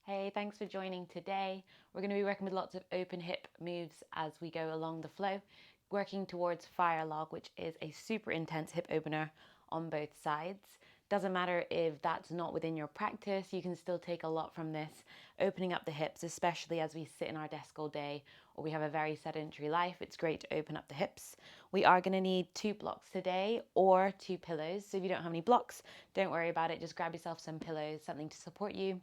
Hey, thanks for joining today. We're going to be working with lots of open hip moves as we go along the flow, working towards firelog, which is a super intense hip opener on both sides. Doesn't matter if that's not within your practice, you can still take a lot from this, opening up the hips, especially as we sit in our desk all day or we have a very sedentary life. It's great to open up the hips. We are going to need 2 blocks today or 2 pillows. So if you don't have any blocks, don't worry about it. Just grab yourself some pillows, something to support you.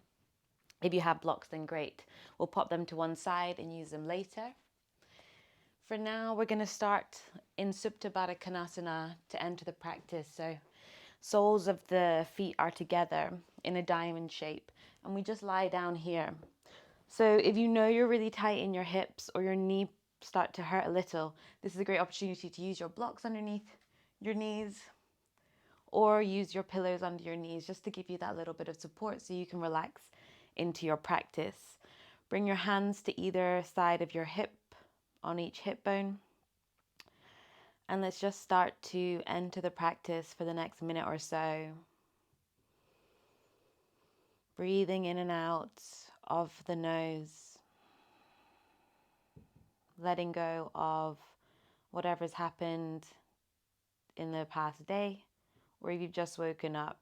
If you have blocks, then great. We'll pop them to one side and use them later. For now, we're going to start in supta Badakanasana to enter the practice. So soles of the feet are together in a diamond shape, and we just lie down here. So if you know you're really tight in your hips or your knee start to hurt a little, this is a great opportunity to use your blocks underneath your knees or use your pillows under your knees just to give you that little bit of support so you can relax into your practice. Bring your hands to either side of your hip on each hip bone. And let's just start to enter the practice for the next minute or so. Breathing in and out of the nose. Letting go of whatever's happened in the past day, or if you've just woken up,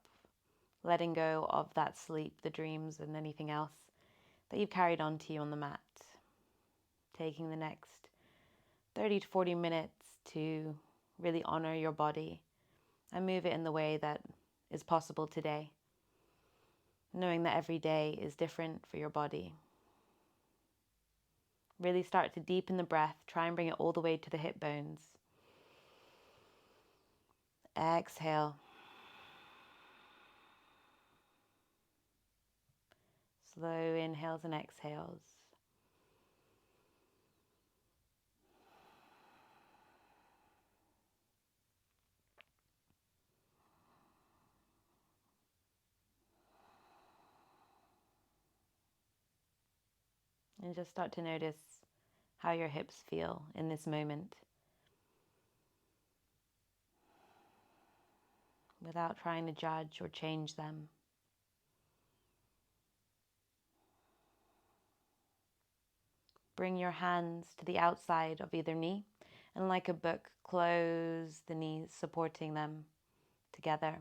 letting go of that sleep, the dreams, and anything else that you've carried on to you on the mat. Taking the next 30 to 40 minutes to really honor your body and move it in the way that is possible today, knowing that every day is different for your body. Really start to deepen the breath. Try and bring it all the way to the hip bones. Exhale. Slow inhales and exhales. And just start to notice how your hips feel in this moment, without trying to judge or change them. Bring your hands to the outside of either knee, and like a book, close the knees, supporting them together.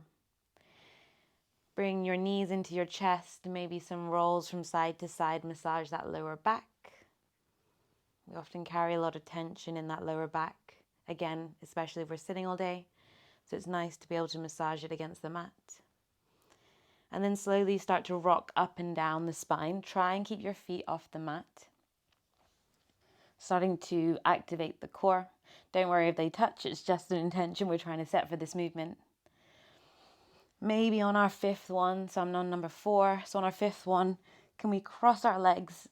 Bring your knees into your chest, maybe some rolls from side to side, massage that lower back. We often carry a lot of tension in that lower back, again, especially if we're sitting all day, so it's nice to be able to massage it against the mat. And then slowly start to rock up and down the spine. Try and keep your feet off the mat. Starting to activate the core. Don't worry if they touch, it's just an intention we're trying to set for this movement. Maybe on our 5th one, so I'm on number 4, so on our 5th one, can we cross our legs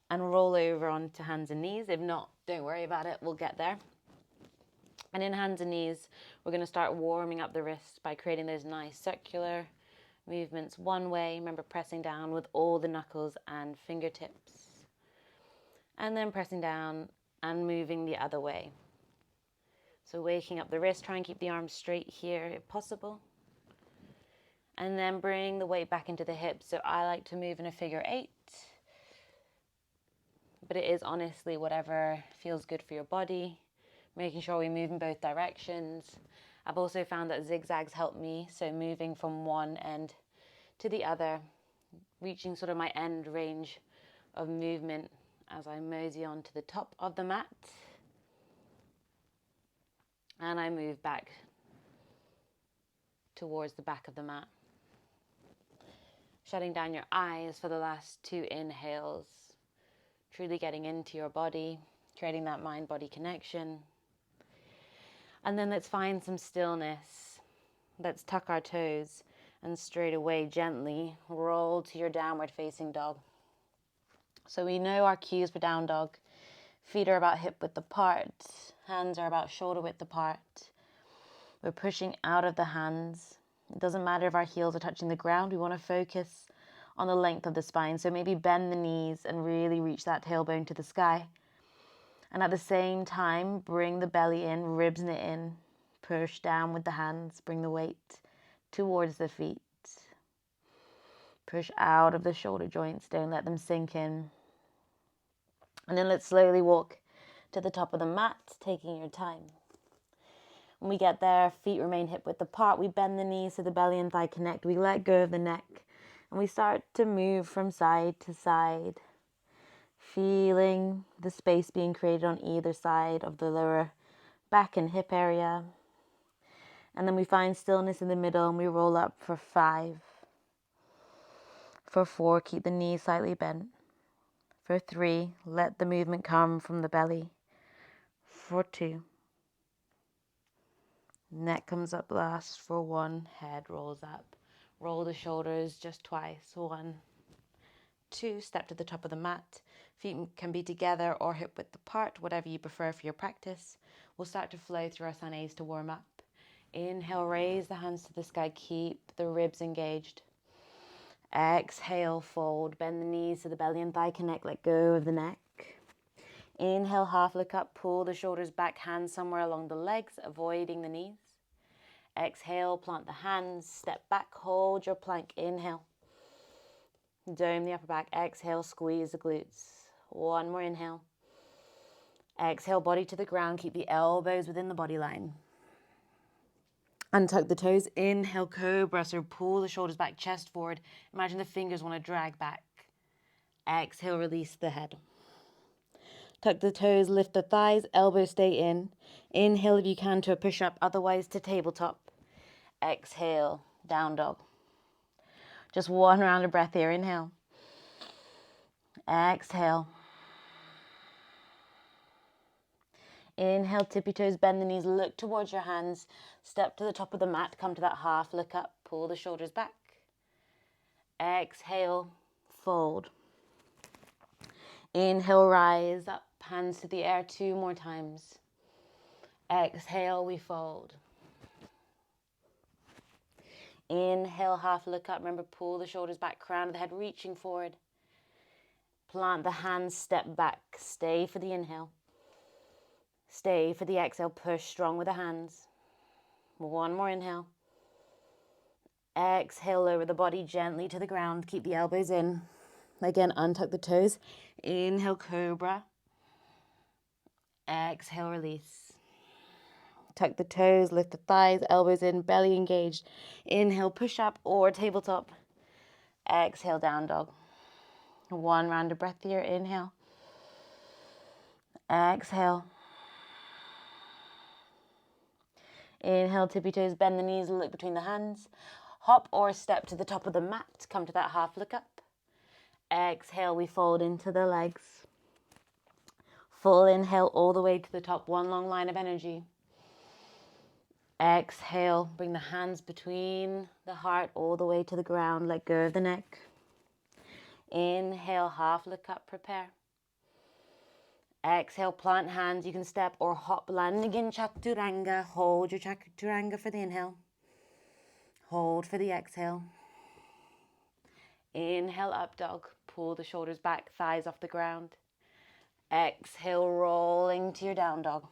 and roll over onto hands and knees? If not, don't worry about it, we'll get there. And in hands and knees, we're going to start warming up the wrists by creating those nice circular movements one way. Remember, pressing down with all the knuckles and fingertips. And then pressing down and moving the other way. So waking up the wrist, try and keep the arms straight here if possible. And then bring the weight back into the hips. So I like to move in a figure 8. But it is honestly whatever feels good for your body. Making sure we move in both directions. I've also found that zigzags help me. So moving from one end to the other. Reaching sort of my end range of movement as I mosey on to the top of the mat. And I move back towards the back of the mat. Shutting down your eyes for the last 2 inhales. Truly getting into your body, creating that mind-body connection. And then let's find some stillness. Let's tuck our toes and straight away gently roll to your downward facing dog. So we know our cues for down dog. Feet are about hip width apart. Hands are about shoulder width apart. We're pushing out of the hands. It doesn't matter if our heels are touching the ground. We want to focus on the length of the spine. So maybe bend the knees and really reach that tailbone to the sky. And at the same time, bring the belly in, ribs knit in. Push down with the hands. Bring the weight towards the feet. Push out of the shoulder joints, don't let them sink in. And then let's slowly walk to the top of the mat, taking your time. When we get there, feet remain hip width apart. We bend the knees so the belly and thigh connect. We let go of the neck and we start to move from side to side, feeling the space being created on either side of the lower back and hip area. And then we find stillness in the middle and we roll up for 5. For 4, keep the knees slightly bent. For 3, let the movement come from the belly. For 2, neck comes up last. For 1, head rolls up. Roll the shoulders just twice. 1, 2, step to the top of the mat. Feet can be together or hip width apart, whatever you prefer for your practice. We'll start to flow through our sanas to warm up. Inhale, raise the hands to the sky, keep the ribs engaged. Exhale, fold, bend the knees so the belly and thigh connect, let go of the neck. Inhale, half look up, pull the shoulders back, hands somewhere along the legs, avoiding the knees. Exhale, plant the hands, step back, hold your plank, inhale. Dome the upper back, exhale, squeeze the glutes. 1 more inhale. Exhale, body to the ground, keep the elbows within the body line. Untuck the toes, inhale, cobra, so pull the shoulders back, chest forward. Imagine the fingers want to drag back. Exhale, release the head. Tuck the toes, lift the thighs, elbows stay in. Inhale if you can to a push-up, otherwise to tabletop. Exhale, down dog. Just 1 round of breath here, inhale. Exhale. Inhale, tippy toes, bend the knees, look towards your hands, step to the top of the mat, come to that half, look up, pull the shoulders back. Exhale, fold. Inhale, rise up, hands to the air 2 more times. Exhale, we fold. Inhale, half look up, remember pull the shoulders back, crown of the head reaching forward. Plant the hands, step back, stay for the inhale. Stay for the exhale, push strong with the hands. 1 more inhale. Exhale, lower the body gently to the ground. Keep the elbows in. Again, untuck the toes. Inhale, cobra. Exhale, release. Tuck the toes, lift the thighs, elbows in, belly engaged. Inhale, push up or tabletop. Exhale, down dog. 1 round of breath here. Inhale. Exhale. Inhale, tippy toes, bend the knees, look between the hands. Hop or step to the top of the mat. Come to that half look up. Exhale, we fold into the legs. Full inhale all the way to the top. 1 long line of energy. Exhale, bring the hands between the heart all the way to the ground. Let go of the neck. Inhale, half look up, prepare. Exhale, plant hands. You can step or hop, landing in chaturanga. Hold your chaturanga for the inhale. Hold for the exhale. Inhale, up dog. Pull the shoulders back, thighs off the ground. Exhale, rolling to your down dog.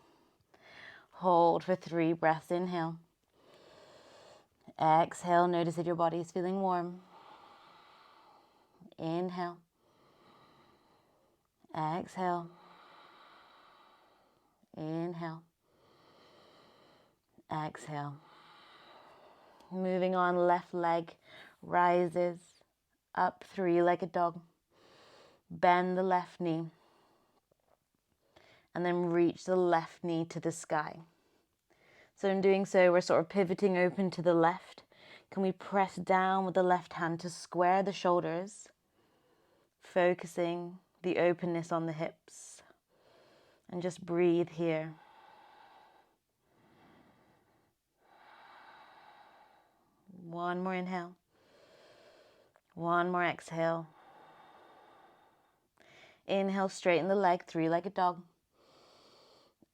Hold for 3 breaths. Inhale. Exhale, notice if your body is feeling warm. Inhale. Exhale. Inhale. Exhale. Moving on, left leg rises up, 3-legged dog. Bend the left knee. And then reach the left knee to the sky. So in doing so, we're sort of pivoting open to the left. Can we press down with the left hand to square the shoulders, focusing the openness on the hips. And just breathe here. One more inhale. 1 more exhale. Inhale, straighten the leg, 3-legged dog.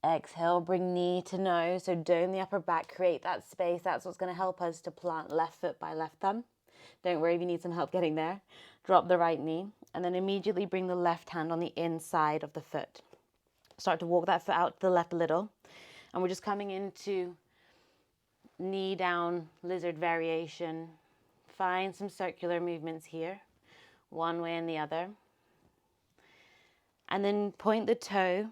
Exhale, bring knee to nose, so dome the upper back, create that space. That's what's going to help us to plant left foot by left thumb. Don't worry if you need some help getting there. Drop the right knee, and then immediately bring the left hand on the inside of the foot. Start to walk that foot out to the left a little, and we're just coming into knee down, lizard variation, find some circular movements here, one way and the other. And then point the toe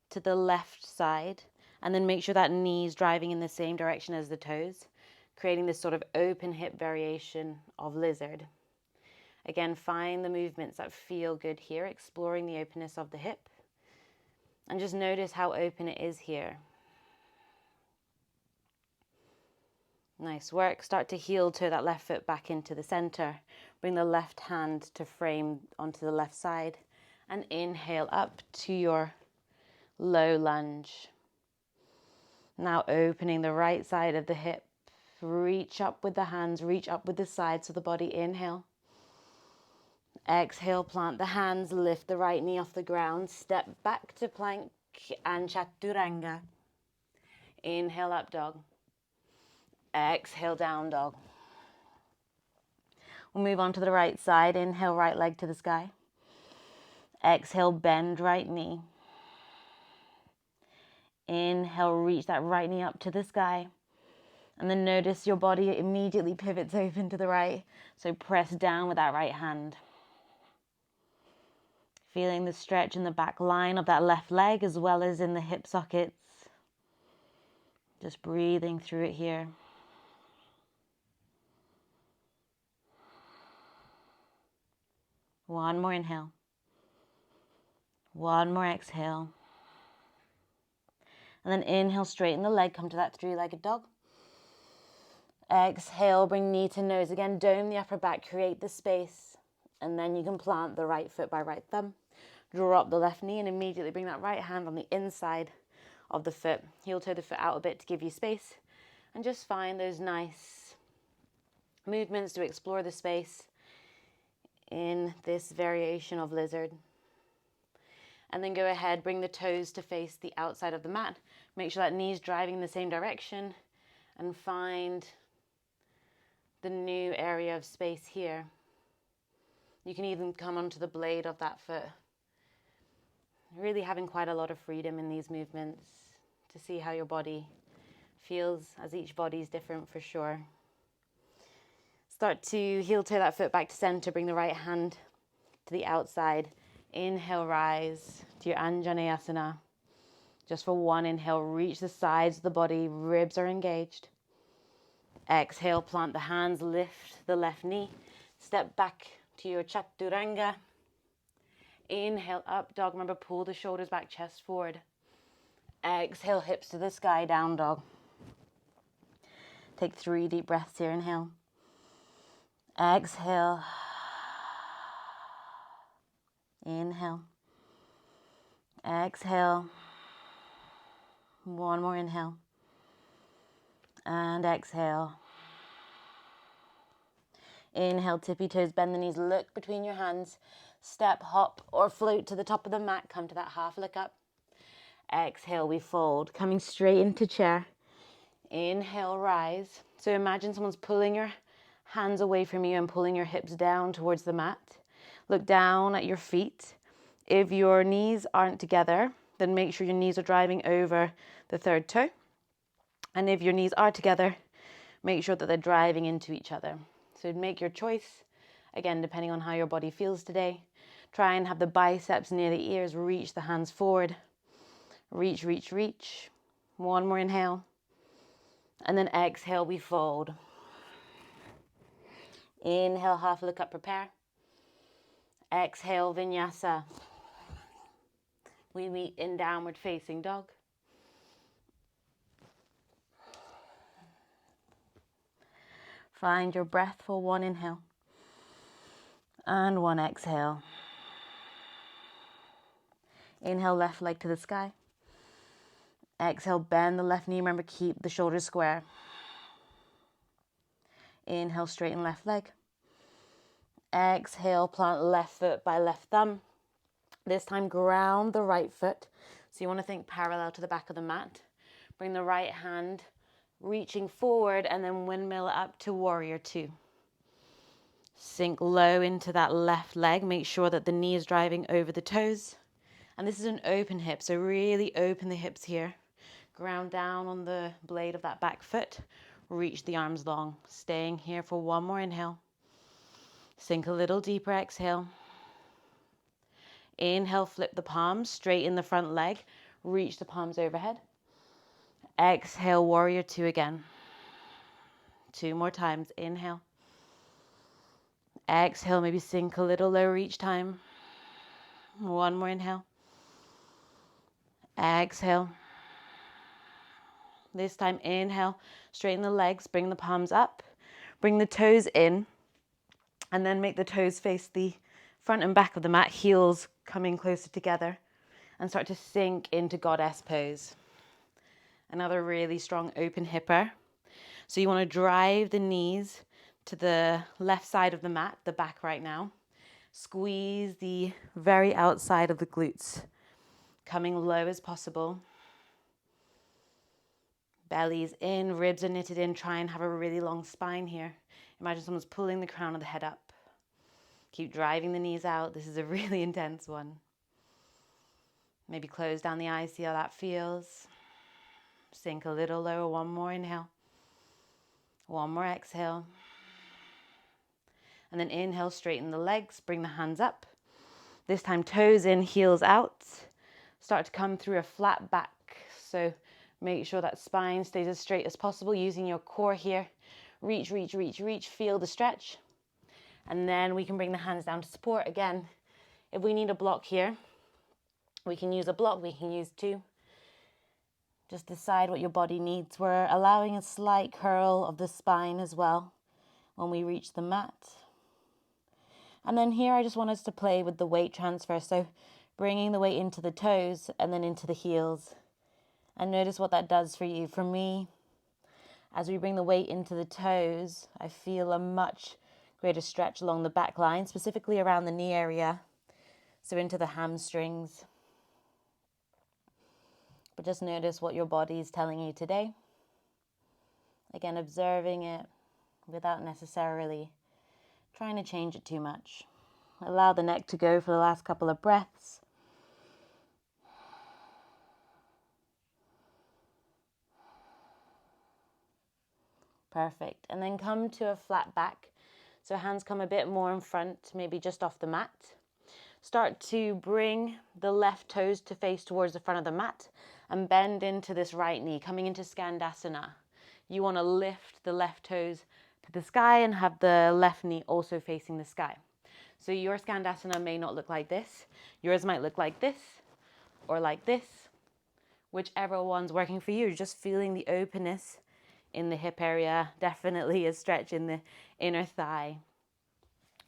to the left side, and then make sure that knee is driving in the same direction as the toes, creating this sort of open hip variation of lizard. Again, find the movements that feel good here, exploring the openness of the hip. And just notice how open it is here. Nice work. Start to heel toe that left foot back into the center. Bring the left hand to frame onto the left side. And inhale up to your low lunge. Now opening the right side of the hip. Reach up with the hands, reach up with the sides of the body. Inhale. Exhale, plant the hands, lift the right knee off the ground, step back to plank and chaturanga. Inhale, up dog. Exhale, down dog. We'll move on to the right side. Inhale, right leg to the sky. Exhale, bend right knee. Inhale, reach that right knee up to the sky. And then notice your body immediately pivots open to the right. So press down with that right hand. Feeling the stretch in the back line of that left leg as well as in the hip sockets. Just breathing through it here. One more inhale. One more exhale. And then inhale, straighten the leg, come to that three-legged dog. Exhale, bring knee to nose again, dome the upper back, create the space. And then you can plant the right foot by right thumb. Drop the left knee and immediately bring that right hand on the inside of the foot. Heel toe the foot out a bit to give you space. And just find those nice movements to explore the space in this variation of lizard. And then go ahead, bring the toes to face the outside of the mat. Make sure that knee's driving in the same direction and find the new area of space here. You can even come onto the blade of that foot. Really having quite a lot of freedom in these movements to see how your body feels, as each body is different for sure. Start to heel toe that foot back to center. Bring the right hand to the outside. Inhale, rise to your Anjaneyasana. Just for one inhale, reach the sides of the body. Ribs are engaged. Exhale, plant the hands, lift the left knee. Step back to your chaturanga. Inhale, up dog. Remember, pull the shoulders back, chest forward. Exhale, hips to the sky, down dog. Take 3 deep breaths here. Inhale. Exhale. Inhale. Exhale. One more inhale. And exhale. Inhale, tippy toes, bend the knees, look between your hands. Step, hop, or float to the top of the mat. Come to that half look up. Exhale, we fold. Coming straight into chair. Inhale, rise. So imagine someone's pulling your hands away from you and pulling your hips down towards the mat. Look down at your feet. If your knees aren't together, then make sure your knees are driving over the third toe. And if your knees are together, make sure that they're driving into each other. So make your choice. Again, depending on how your body feels today. Try and have the biceps near the ears. Reach the hands forward. Reach, reach, reach. One more inhale. And then exhale, we fold. Inhale, half look up, prepare. Exhale, Vinyasa. We meet in downward facing dog. Find your breath for one inhale. And one exhale. Inhale, left leg to the sky. Exhale, bend the left knee. Remember, keep the shoulders square. Inhale, straighten left leg. Exhale, plant left foot by left thumb. This time, ground the right foot. So you want to think parallel to the back of the mat. Bring the right hand reaching forward and then windmill up to warrior two. Sink low into that left leg. Make sure that the knee is driving over the toes. And this is an open hip, so really open the hips here. Ground down on the blade of that back foot. Reach the arms long. Staying here for one more inhale. Sink a little deeper, exhale. Inhale, flip the palms, straighten the front leg. Reach the palms overhead. Exhale, warrior two again. 2 more times. Inhale. Exhale, maybe sink a little lower each time. 1 more inhale. Exhale. This time, inhale, straighten the legs, bring the palms up, bring the toes in, and then make the toes face the front and back of the mat, heels coming closer together, and start to sink into goddess pose. Another really strong open hipper. So you want to drive the knees to the left side of the mat, the back right now. Squeeze the very outside of the glutes, coming low as possible. Belly's in, ribs are knitted in. Try and have a really long spine here. Imagine someone's pulling the crown of the head up. Keep driving the knees out. This is a really intense one. Maybe close down the eyes, see how that feels. Sink a little lower. 1 more inhale. 1 more exhale. And then inhale, straighten the legs, bring the hands up. This time toes in, heels out. Start to come through a flat back. So make sure that spine stays as straight as possible, using your core here. Reach, reach, reach, reach. Feel the stretch. And then we can bring the hands down to support. Again, if we need a block here, we can use a block, we can use 2. Just decide what your body needs. We're allowing a slight curl of the spine as well when we reach the mat. And then here I just want us to play with the weight transfer. So bringing the weight into the toes and then into the heels. And notice what that does for you. For me, as we bring the weight into the toes, I feel a much greater stretch along the back line, specifically around the knee area. So into the hamstrings. But just notice what your body is telling you today. Again, observing it without necessarily trying to change it too much. Allow the neck to go for the last couple of breaths. Perfect. And then come to a flat back. So hands come a bit more in front, maybe just off the mat. Start to bring the left toes to face towards the front of the mat and bend into this right knee, coming into Skandasana. You want to lift the left toes to the sky and have the left knee also facing the sky. So your Skandasana may not look like this. Yours might look like this or like this. Whichever one's working for you, just feeling the openness in the hip area, definitely a stretch in the inner thigh.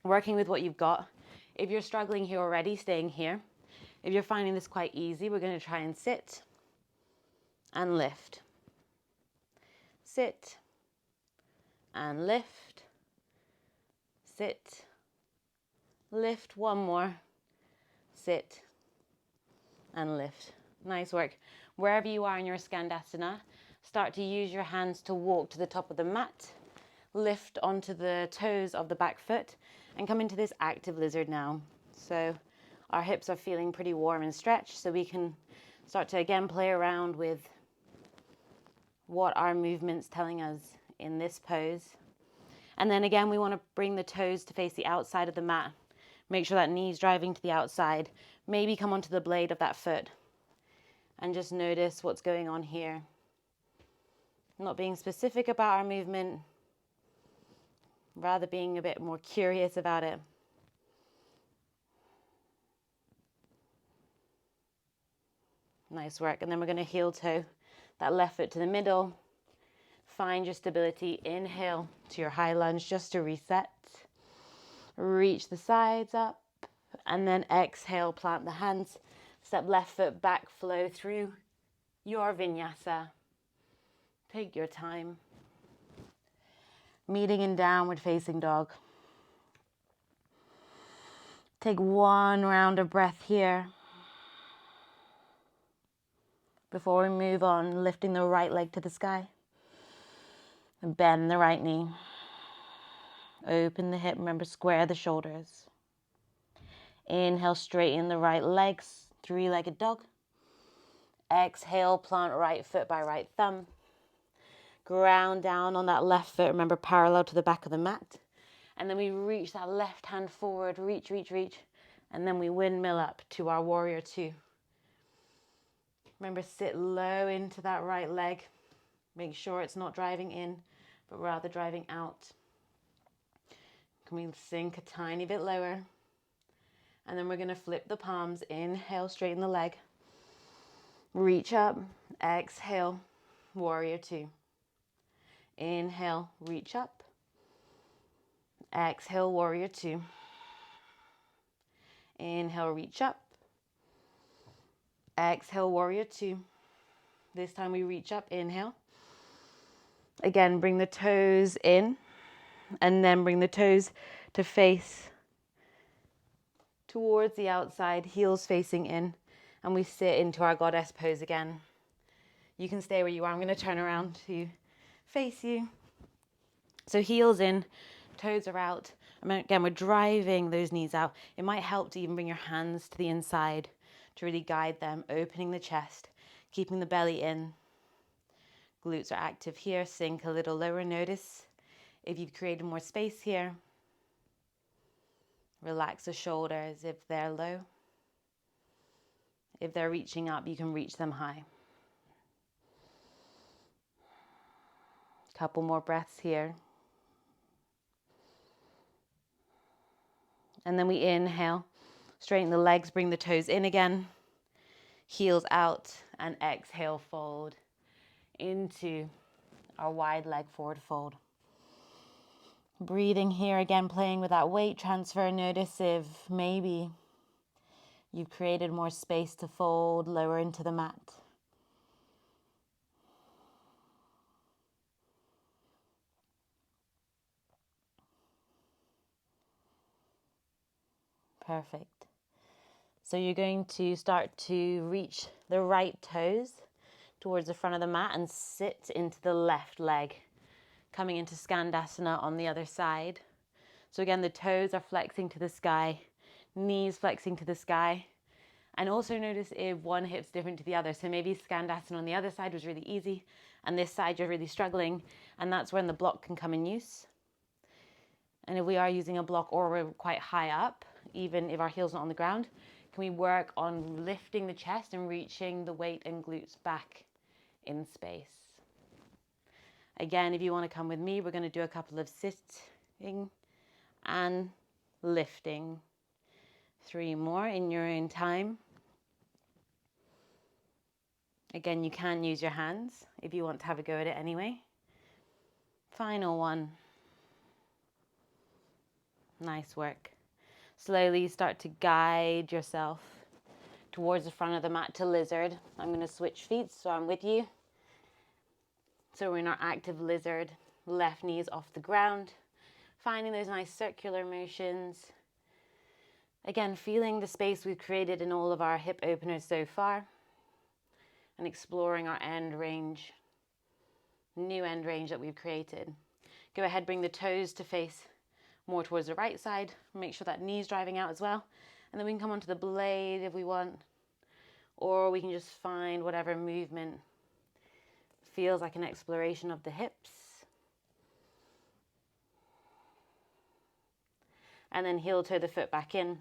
Working with what you've got. If you're struggling here already, staying here. If you're finding this quite easy, we're going to try and sit and lift. Sit and lift. Sit. Lift. 1 more. Sit and lift. Nice work. Wherever you are in your Skandasana, start to use your hands to walk to the top of the mat. Lift onto the toes of the back foot and come into this active lizard now. So our hips are feeling pretty warm and stretched, so we can start to again play around with what our movement's telling us in this pose. And then again, we want to bring the toes to face the outside of the mat. Make sure that knee's driving to the outside. Maybe come onto the blade of that foot and just notice what's going on here. Not being specific about our movement, rather being a bit more curious about it. Nice work. And then we're going to heel toe that left foot to the middle. Find your stability. Inhale to your high lunge just to reset. Reach the sides up. And then exhale, plant the hands. Step left foot back, flow through your vinyasa. Take your time. Meeting in downward facing dog. Take 1 round of breath here. Before we move on, lifting the right leg to the sky. And bend the right knee. Open the hip, remember, square the shoulders. Inhale, straighten the right legs, 3-legged dog. Exhale, plant right foot by right thumb. Ground down on that left foot, remember, parallel to the back of the mat. And then we reach that left hand forward, reach, reach, reach. And then we windmill up to our warrior two. Remember, sit low into that right leg. Make sure it's not driving in, but rather driving out. Can we sink a tiny bit lower? And then we're going to flip the palms. Inhale, straighten the leg. Reach up. Exhale, warrior two. Inhale, reach up. Exhale, warrior two. Inhale, reach up. Exhale, warrior two. This time we reach up, inhale. Again, bring the toes in, and then bring the toes to face towards the outside, heels facing in, and we sit into our goddess pose again. You can stay where you are. I'm going to turn around to face you. So heels in, toes are out. Again, we're driving those knees out. It might help to even bring your hands to the inside to really guide them, opening the chest, keeping the belly in. Glutes are active here. Sink a little lower. Notice if you've created more space here. Relax the shoulders if they're low. If they're reaching up, you can reach them high. Couple more breaths here. And then we inhale, straighten the legs, bring the toes in again, heels out, and exhale, fold into our wide leg forward fold. Breathing here again, playing with that weight transfer. Notice if maybe you've created more space to fold lower into the mat. Perfect. So you're going to start to reach the right toes towards the front of the mat and sit into the left leg, coming into Skandasana on the other side. So again, the toes are flexing to the sky, knees flexing to the sky. And also notice if one hip's different to the other. So maybe Skandasana on the other side was really easy, and this side you're really struggling, and that's when the block can come in use. And if we are using a block or we're quite high up, even if our heel's not on the ground, can we work on lifting the chest and reaching the weight and glutes back in space? Again, if you want to come with me, we're going to do a couple of sitting and lifting. 3 more in your own time. Again, you can use your hands if you want to have a go at it anyway. Final one. Nice work. Slowly start to guide yourself towards the front of the mat to lizard. I'm going to switch feet so I'm with you. So we're in our active lizard, left knees off the ground, finding those nice circular motions. Again, feeling the space we've created in all of our hip openers so far and exploring our end range, new end range that we've created. Go ahead, bring the toes to face more towards the right side. Make sure that knee's driving out as well. And then we can come onto the blade if we want, or we can just find whatever movement feels like an exploration of the hips. And then heel toe the foot back in.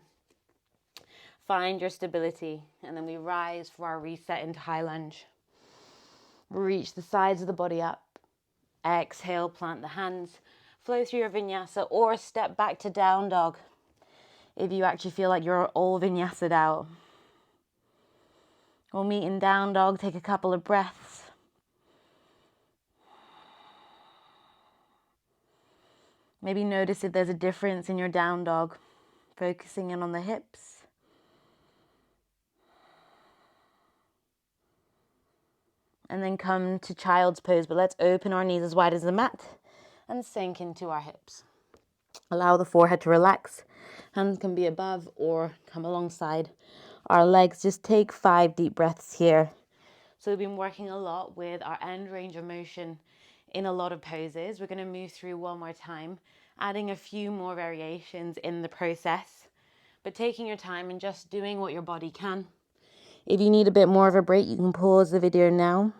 Find your stability, and then we rise for our reset into high lunge. Reach the sides of the body up. Exhale, plant the hands. Flow through your vinyasa or step back to down dog if you actually feel like you're all vinyasa'd out. We'll meet in down dog. Take a couple of breaths. Maybe notice if there's a difference in your down dog, focusing in on the hips. And then come to child's pose, but let's open our knees as wide as the mat and sink into our hips. Allow the forehead to relax. Hands can be above or come alongside our legs. Just take 5 deep breaths here. So we've been working a lot with our end range of motion in a lot of poses. We're going to move through one more time, adding a few more variations in the process, but taking your time and just doing what your body can. If you need a bit more of a break, you can pause the video now.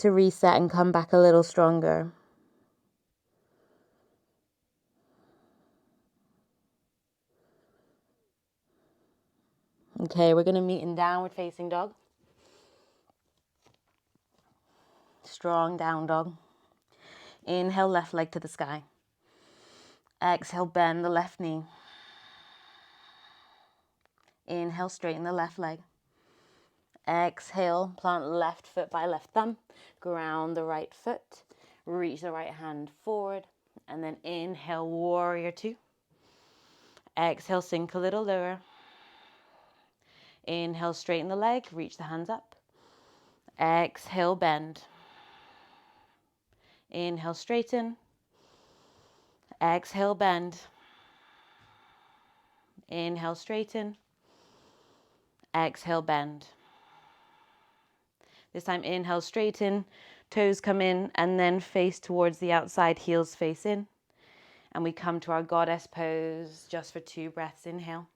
to reset and come back a little stronger. Okay, we're going to meet in downward facing dog. Strong down dog. Inhale, left leg to the sky. Exhale, bend the left knee. Inhale, straighten the left leg. Exhale, plant left foot by left thumb. Ground the right foot. Reach the right hand forward. And then inhale, warrior two. Exhale, sink a little lower. Inhale, straighten the leg. Reach the hands up. Exhale, bend. Inhale, straighten. Exhale, bend. Inhale, straighten. Exhale, bend. This time, inhale, straighten. Toes come in and then face towards the outside, heels face in. And we come to our goddess pose just for 2 breaths. Inhale.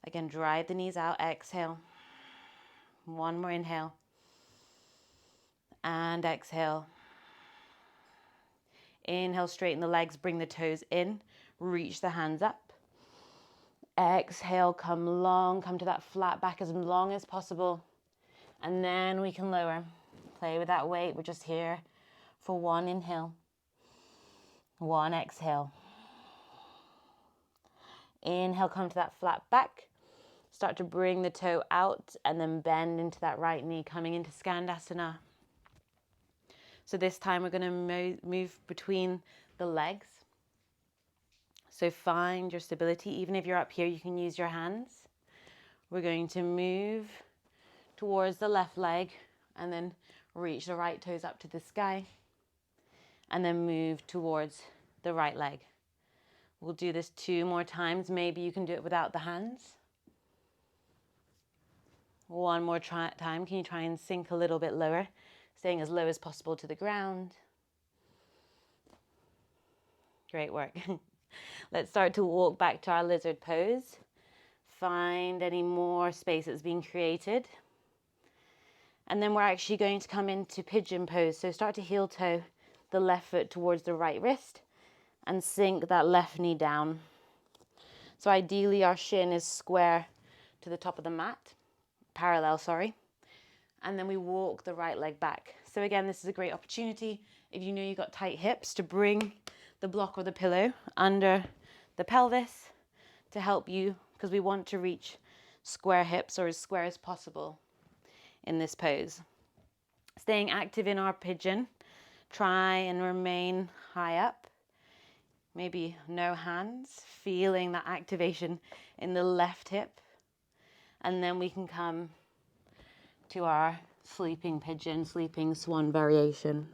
Again, drive the knees out. Exhale. 1 more inhale. And exhale. Inhale, straighten the legs, bring the toes in. Reach the hands up. Exhale, come long, come to that flat back as long as possible. And then we can lower. Play with that weight. We're just here for 1 inhale. 1 exhale. Inhale, come to that flat back. Start to bring the toe out and then bend into that right knee, coming into Skandasana. So this time we're going to move between the legs. So find your stability. Even if you're up here, you can use your hands. We're going to move towards the left leg and then reach the right toes up to the sky. And then move towards the right leg. We'll do this 2 more times. Maybe you can do it without the hands. 1 more time. Can you try and sink a little bit lower? Staying as low as possible to the ground. Great work. Let's start to walk back to our lizard pose. Find any more space that's being created. And then we're actually going to come into pigeon pose. So start to heel toe the left foot towards the right wrist and sink that left knee down. So ideally our shin is square to the top of the mat, parallel, sorry. And then we walk the right leg back. So again, this is a great opportunity if you know you've got tight hips to bring the block or the pillow under the pelvis to help you, because we want to reach square hips or as square as possible in this pose. Staying active in our pigeon, try and remain high up. Maybe no hands, feeling that activation in the left hip. And then we can come to our sleeping pigeon, sleeping swan variation.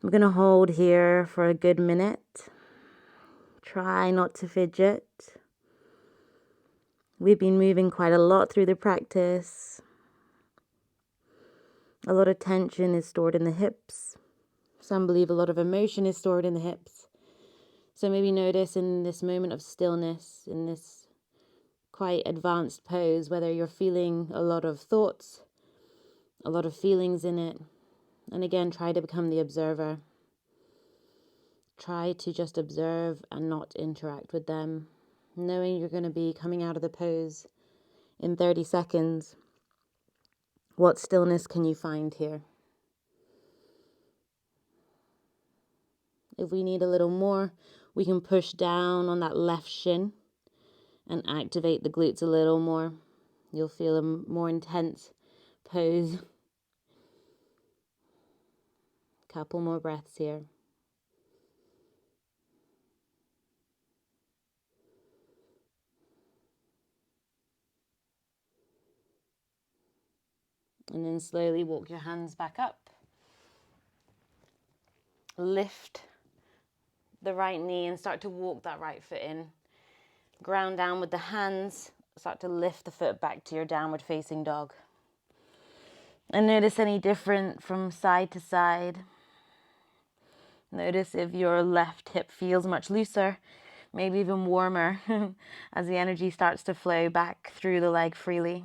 We're going to hold here for a good minute. Try not to fidget. We've been moving quite a lot through the practice. A lot of tension is stored in the hips. Some believe a lot of emotion is stored in the hips. So maybe notice in this moment of stillness, in this quite advanced pose, whether you're feeling a lot of thoughts, a lot of feelings in it. And again, try to become the observer. Try to just observe and not interact with them, knowing you're going to be coming out of the pose in 30 seconds. What stillness can you find here? If we need a little more, we can push down on that left shin and activate the glutes a little more. You'll feel a more intense pose. Couple more breaths here. And then slowly walk your hands back up. Lift the right knee and start to walk that right foot in. Ground down with the hands. Start to lift the foot back to your downward facing dog. And notice any different from side to side. Notice if your left hip feels much looser, maybe even warmer as the energy starts to flow back through the leg freely.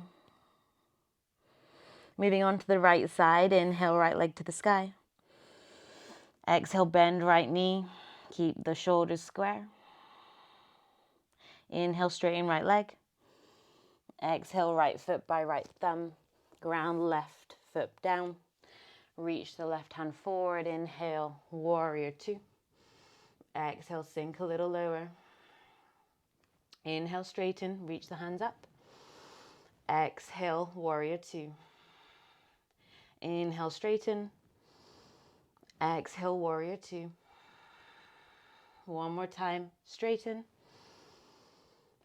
Moving on to the right side, inhale, right leg to the sky. Exhale, bend right knee. Keep the shoulders square. Inhale, straighten right leg. Exhale, right foot by right thumb. Ground left foot down. Reach the left hand forward. Inhale, warrior two. Exhale, sink a little lower. Inhale, straighten, reach the hands up. Exhale, warrior two. Inhale, straighten. Exhale, warrior two. One more time, straighten.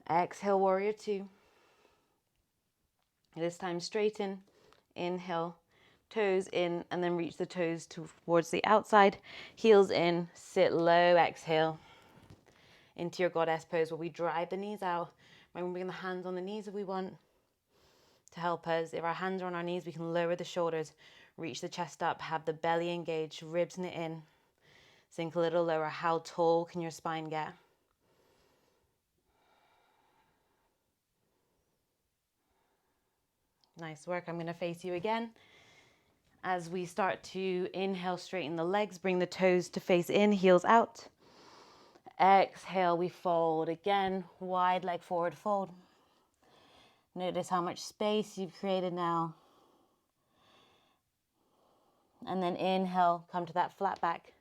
Exhale, warrior two. This time, straighten. Inhale, toes in, and then reach the toes towards the outside. Heels in, sit low, exhale. Into your goddess pose where we drive the knees out. We're going to bring the hands on the knees if we want to help us. If our hands are on our knees, we can lower the shoulders, reach the chest up, have the belly engaged, ribs knit in. Sink a little lower. How tall can your spine get? Nice work. I'm going to face you again. As we start to inhale, straighten the legs, bring the toes to face in, heels out. Exhale, we fold again, wide leg forward fold. Notice how much space you've created now. And then inhale, come to that flat back.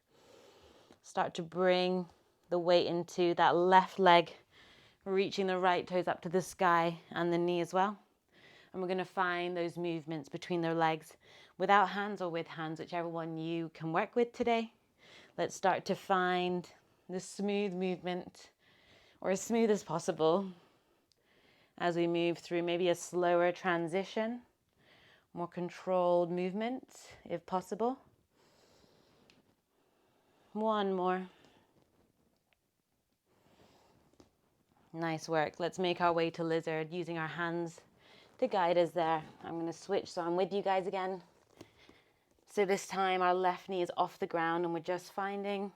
Start to bring the weight into that left leg, reaching the right toes up to the sky and the knee as well. And we're going to find those movements between their legs without hands or with hands, whichever one you can work with today. Let's start to find the smooth movement, or as smooth as possible, as we move through maybe a slower transition, more controlled movement if possible. One more. Nice work. Let's make our way to lizard using our hands to guide us there. I'm going to switch so I'm with you guys again. So this time our left knee is off the ground and we're just finding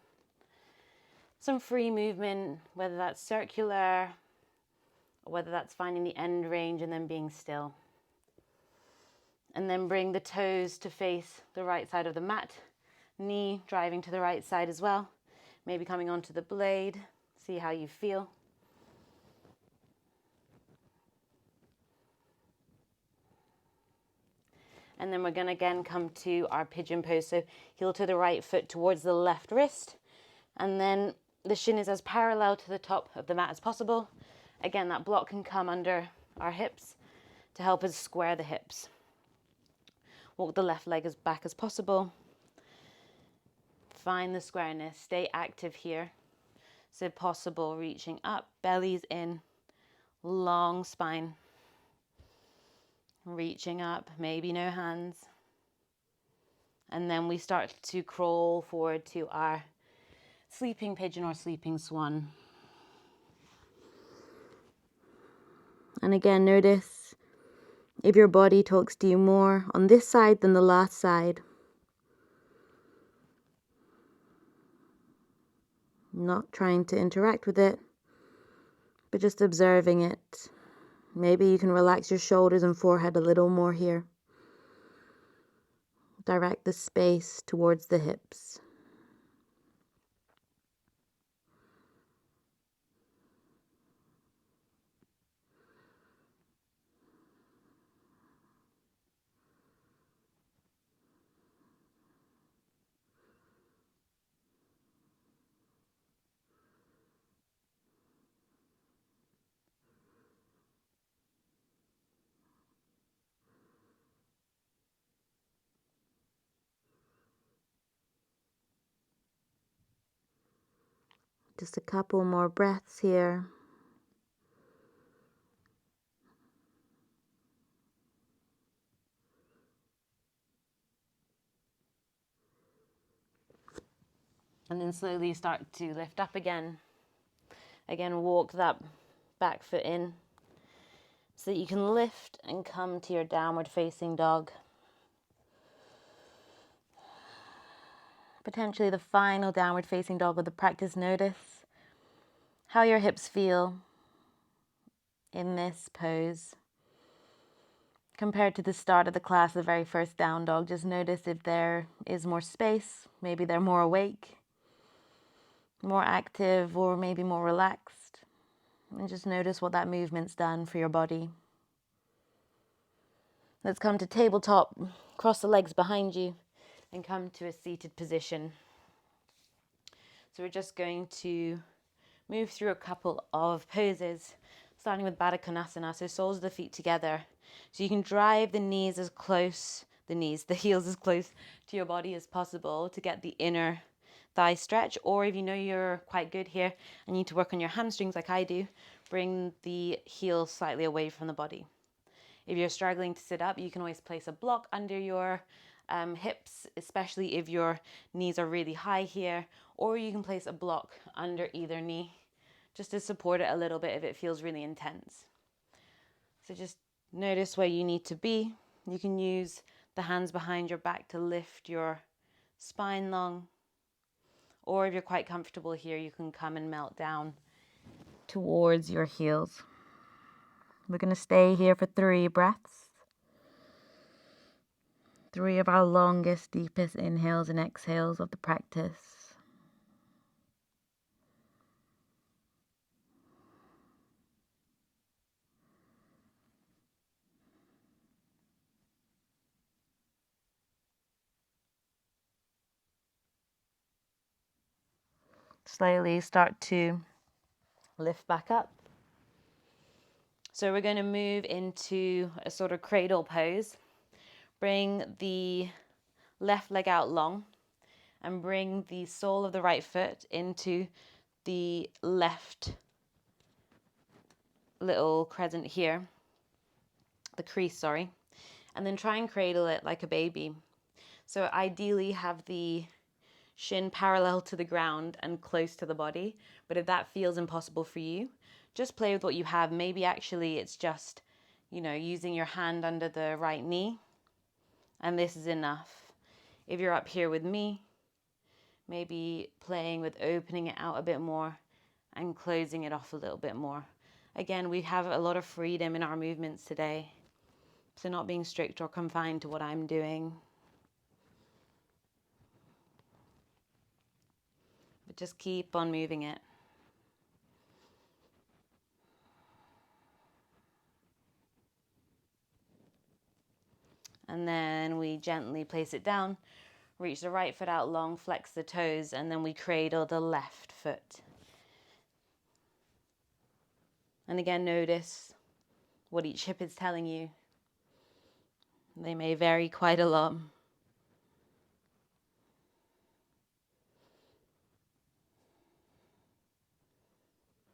some free movement, whether that's circular or whether that's finding the end range and then being still. And then bring the toes to face the right side of the mat, knee driving to the right side as well, maybe coming onto the blade. See how you feel. And then we're going to again come to our pigeon pose. So heel to the right, foot towards the left wrist. And then the shin is as parallel to the top of the mat as possible. Again, that block can come under our hips to help us square the hips. Walk the left leg as back as possible. Find the squareness. Stay active here. So if possible, reaching up, belly's in, long spine. Reaching up, maybe no hands. And then we start to crawl forward to our sleeping pigeon or sleeping swan. And again, notice if your body talks to you more on this side than the last side. Not trying to interact with it, but just observing it. Maybe you can relax your shoulders and forehead a little more here. Direct the space towards the hips. Just a couple more breaths here. And then slowly start to lift up again. Again, walk that back foot in so that you can lift and come to your downward facing dog. Potentially the final downward facing dog of the practice. Notice how your hips feel in this pose. Compared to the start of the class, the very first down dog, just notice if there is more space, maybe they're more awake, more active, or maybe more relaxed. And just notice what that movement's done for your body. Let's come to tabletop, cross the legs behind you, and come to a seated position. So we're just going to move through a couple of poses, starting with Badakanasana, so soles of the feet together. So you can drive the heels as close to your body as possible to get the inner thigh stretch. Or if you know you're quite good here and need to work on your hamstrings like I do, bring the heels slightly away from the body. If you're struggling to sit up, you can always place a block under your hips, especially if your knees are really high here, or you can place a block under either knee just to support it a little bit if it feels really intense. So just notice where you need to be. You can use the hands behind your back to lift your spine long, or if you're quite comfortable here, you can come and melt down towards your heels. We're going to stay here for 3 breaths. 3 of our longest, deepest inhales and exhales of the practice. Slowly start to lift back up. So we're going to move into a sort of cradle pose. Bring the left leg out long and bring the sole of the right foot into the left little crescent here, the crease, sorry, and then try and cradle it like a baby. So ideally have the shin parallel to the ground and close to the body, but if that feels impossible for you, just play with what you have. Maybe actually it's just, using your hand under the right knee, and this is enough. If you're up here with me, maybe playing with opening it out a bit more and closing it off a little bit more. Again, we have a lot of freedom in our movements today, so not being strict or confined to what I'm doing, but just keep on moving it. And then we gently place it down, reach the right foot out long, flex the toes, and then we cradle the left foot. And again, notice what each hip is telling you. They may vary quite a lot.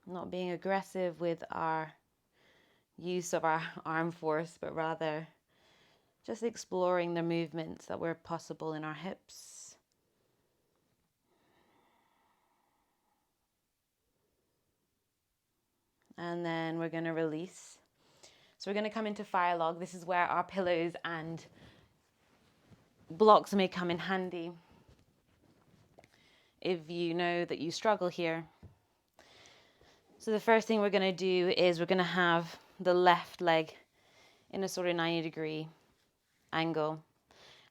Not being aggressive with our use of our arm force, but rather just exploring the movements that were possible in our hips. And then we're going to release. So we're going to come into firelog. This is where our pillows and blocks may come in handy if you know that you struggle here. So the first thing we're going to do is we're going to have the left leg in a sort of 90-degree angle.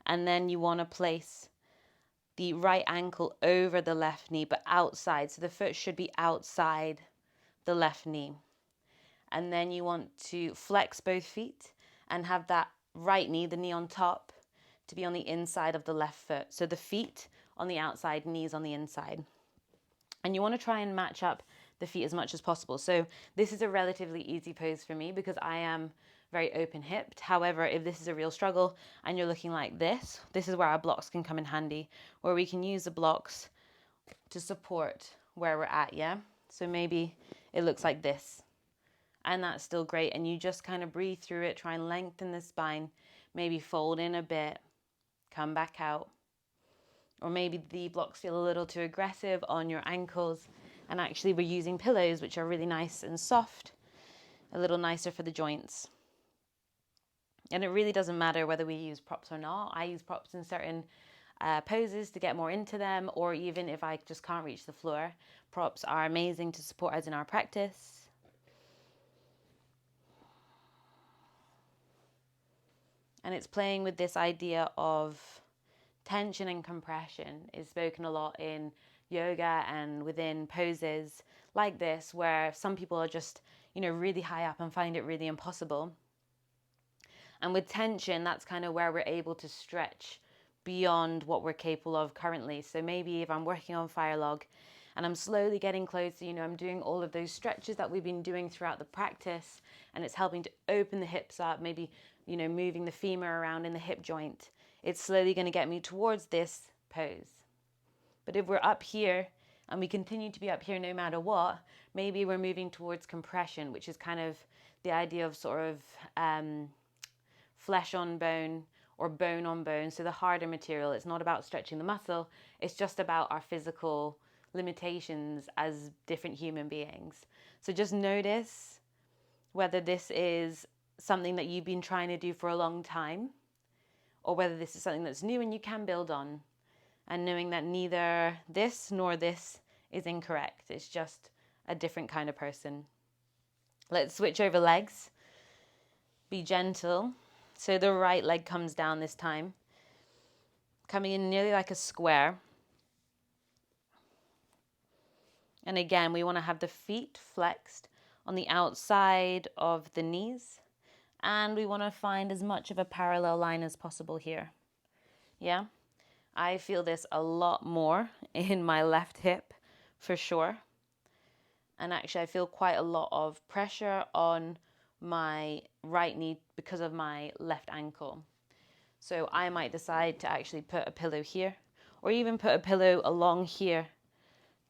And then you want to place the right ankle over the left knee, but outside. So the foot should be outside the left knee. And then you want to flex both feet and have that right knee, the knee on top, to be on the inside of the left foot. So the feet on the outside, knees on the inside. And you want to try and match up the feet as much as possible. So this is a relatively easy pose for me because I am very open-hipped. However, if this is a real struggle and you're looking like this is where our blocks can come in handy, where we can use the blocks to support where we're at, yeah? So maybe it looks like this. And that's still great. And you just kind of breathe through it, try and lengthen the spine, maybe fold in a bit, come back out. Or maybe the blocks feel a little too aggressive on your ankles. And actually we're using pillows, which are really nice and soft, a little nicer for the joints. And it really doesn't matter whether we use props or not. I use props in certain poses to get more into them, or even if I just can't reach the floor. Props are amazing to support us in our practice. And it's playing with this idea of tension and compression is spoken a lot in yoga and within poses like this, where some people are just, really high up and find it really impossible. And with tension, that's kind of where we're able to stretch beyond what we're capable of currently. So maybe if I'm working on firelog and I'm slowly getting closer, I'm doing all of those stretches that we've been doing throughout the practice, and it's helping to open the hips up, maybe, moving the femur around in the hip joint. It's slowly going to get me towards this pose. But if we're up here and we continue to be up here no matter what, maybe we're moving towards compression, which is kind of the idea of sort of flesh on bone or bone on bone. So the harder material, it's not about stretching the muscle, it's just about our physical limitations as different human beings. So just notice whether this is something that you've been trying to do for a long time, or whether this is something that's new and you can build on, and knowing that neither this nor this is incorrect. It's just a different kind of person. Let's switch over legs. Be gentle. So the right leg comes down this time, coming in nearly like a square. And again, we want to have the feet flexed on the outside of the knees. And we want to find as much of a parallel line as possible here. Yeah? I feel this a lot more in my left hip, for sure. And actually, I feel quite a lot of pressure on my right knee because of my left ankle. So I might decide to actually put a pillow here, or even put a pillow along here,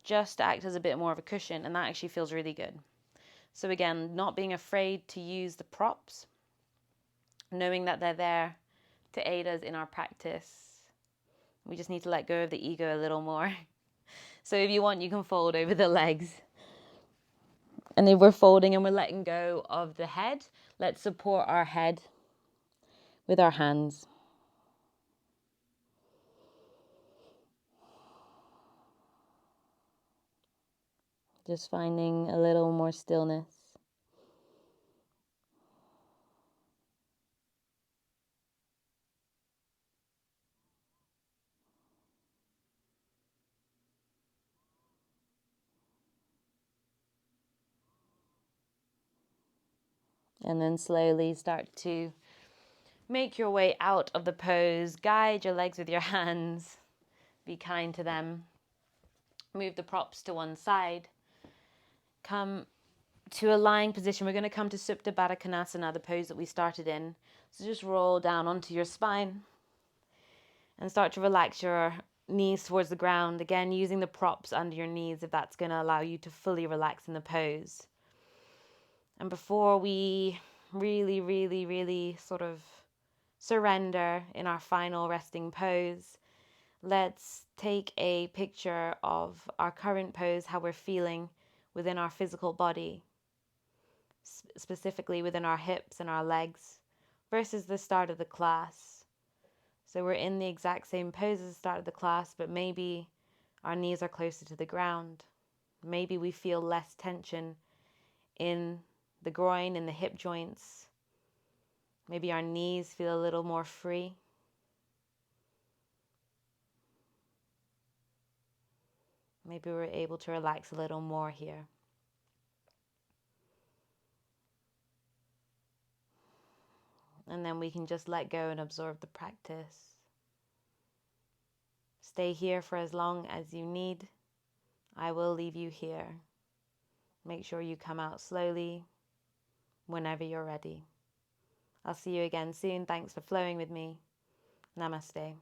just to act as a bit more of a cushion, and that actually feels really good. So again, not being afraid to use the props, knowing that they're there to aid us in our practice. We just need to let go of the ego a little more. So if you want, you can fold over the legs. And if we're folding and we're letting go of the head, let's support our head with our hands. Just finding a little more stillness. And then slowly start to make your way out of the pose. Guide your legs with your hands. Be kind to them. Move the props to one side. Come to a lying position. We're going to come to supta Badakanasana, the pose that we started in. So just roll down onto your spine and start to relax your knees towards the ground. Again, using the props under your knees if that's going to allow you to fully relax in the pose. And before we really sort of surrender in our final resting pose, let's take a picture of our current pose, how we're feeling within our physical body, specifically within our hips and our legs, versus the start of the class. So we're in the exact same pose as the start of the class, but maybe our knees are closer to the ground. Maybe we feel less tension in the groin and the hip joints. Maybe our knees feel a little more free. Maybe we're able to relax a little more here. And then we can just let go and absorb the practice. Stay here for as long as you need. I will leave you here. Make sure you come out slowly whenever you're ready. I'll see you again soon. Thanks for flowing with me. Namaste.